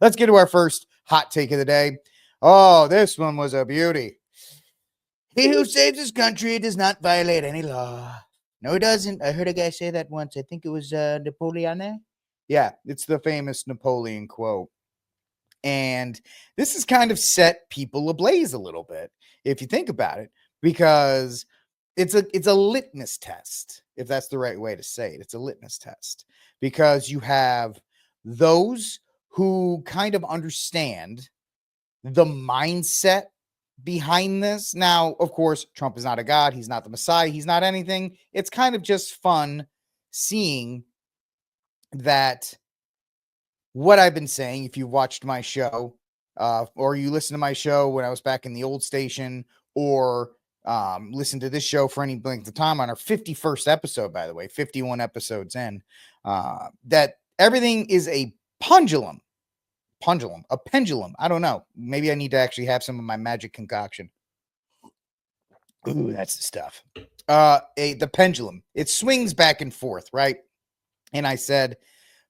Let's get to our first hot take of the day. Oh, this one was a beauty. He who saves his country does not violate any law. No, he doesn't. I heard a guy say that once. I think it was Napoleon. Yeah, it's the famous Napoleon quote. And this has kind of set people ablaze a little bit, if you think about it, because it's a litmus test, if that's the right way to say it. It's a litmus test because you have those who kind of understand the mindset behind this. Now, of course, Trump is not a god. He's not the Messiah. He's not anything. It's kind of just fun seeing that what I've been saying, if you watched my show, or you listen to my show when I was back in the old station, or listen to this show for any length of time on our 51st episode, by the way, 51 episodes in, that everything is a pendulum. A pendulum. I don't know. Maybe I need to actually have some of my magic concoction. Ooh, that's the stuff. The pendulum. It swings back and forth, right? And I said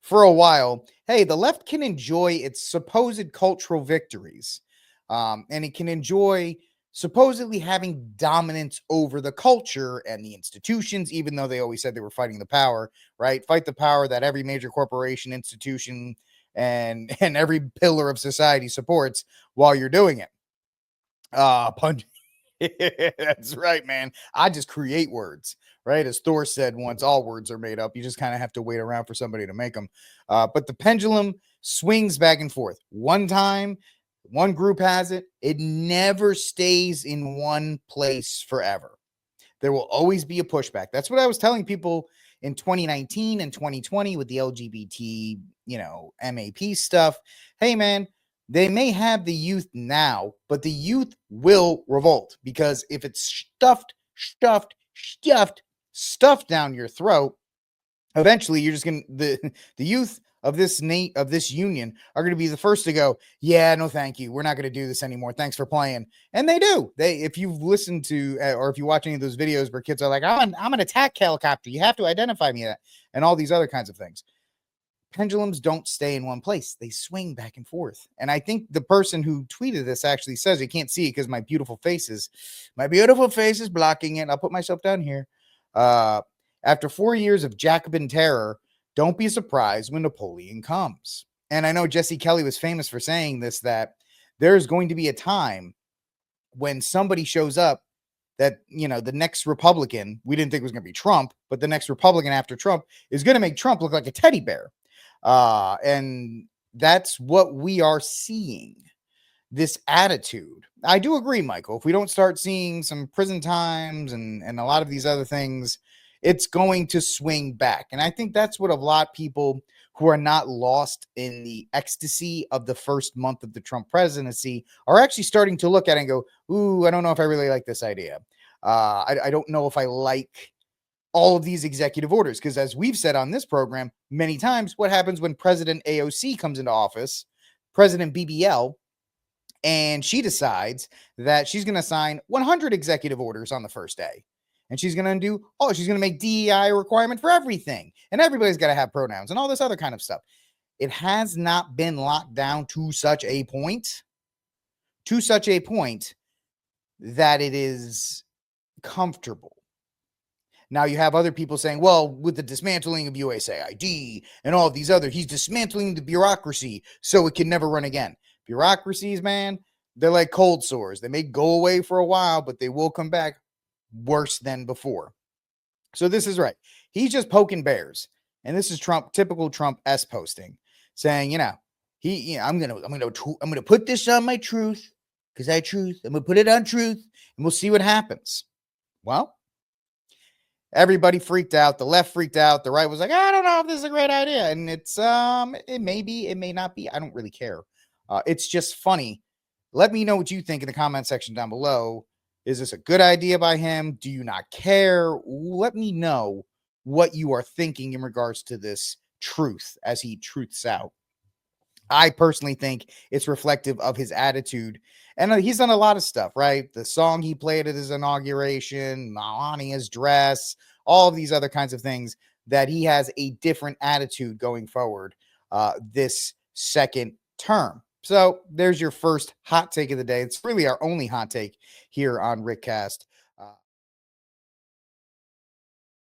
for a while, hey, the left can enjoy its supposed cultural victories, and it can enjoy supposedly having dominance over the culture and the institutions, even though they always said they were fighting the power, right? Fight the power that every major corporation, institution, and every pillar of society supports while you're doing it. Punch. That's right, man. I just create words, right? As Thor said once, all words are made up. You just kind of have to wait around for somebody to make them. But the pendulum swings back and forth. One time, one group has it. It never stays in one place forever. There will always be a pushback. That's what I was telling people in 2019 and 2020 with the LGBT, MAP stuff. Hey, man, they may have the youth now, but the youth will revolt because if it's stuffed down your throat, eventually you're just going to, the youth of this union are going to be the first to go, yeah, no, thank you. We're not going to do this anymore. Thanks for playing. And they do. If you've listened to, or if you watch any of those videos where kids are like, I'm an attack helicopter. You have to identify me that, and all these other kinds of things. Pendulums don't stay in one place. They swing back and forth. And I think the person who tweeted this actually says, you can't see it because my beautiful face is blocking it. I'll put myself down here. After 4 years of Jacobin terror, don't be surprised when Napoleon comes. And I know Jesse Kelly was famous for saying this, that there's going to be a time when somebody shows up that, the next Republican, we didn't think it was going to be Trump, but the next Republican after Trump is going to make Trump look like a teddy bear. And that's what we are seeing, this attitude. I do agree, Michael. If we don't start seeing some prison times and a lot of these other things, it's going to swing back. And I think that's what a lot of people who are not lost in the ecstasy of the first month of the Trump presidency are actually starting to look at it and go, ooh, I don't know if I really like this idea. I don't know if I like all of these executive orders, because as we've said on this program many times, what happens when President AOC comes into office, President BBL, and she decides that she's going to sign 100 executive orders on the first day. And she's going to she's going to make DEI a requirement for everything. And everybody's got to have pronouns and all this other kind of stuff. It has not been locked down to such a point that it is comfortable. Now you have other people saying, well, with the dismantling of USAID and all of these other, he's dismantling the bureaucracy so it can never run again. Bureaucracies, man, they're like cold sores. They may go away for a while, but they will come back worse than before. So this is right. He's just poking bears. And this is Trump, typical Trump S posting, saying, I'm gonna put this on my truth because I'm gonna put it on truth and we'll see what happens. Well, everybody freaked out. The left freaked out. The right was like, I don't know if this is a great idea. And it's, it may be, it may not be. I don't really care. It's just funny. Let me know what you think in the comment section down below. Is this a good idea by him? Do you not care? Let me know what you are thinking in regards to this truth as he truths out. I personally think it's reflective of his attitude. And he's done a lot of stuff, right? The song he played at his inauguration, Melania's dress, all of these other kinds of things, that he has a different attitude going forward this second term. So there's your first hot take of the day. It's really our only hot take here on Rickcast.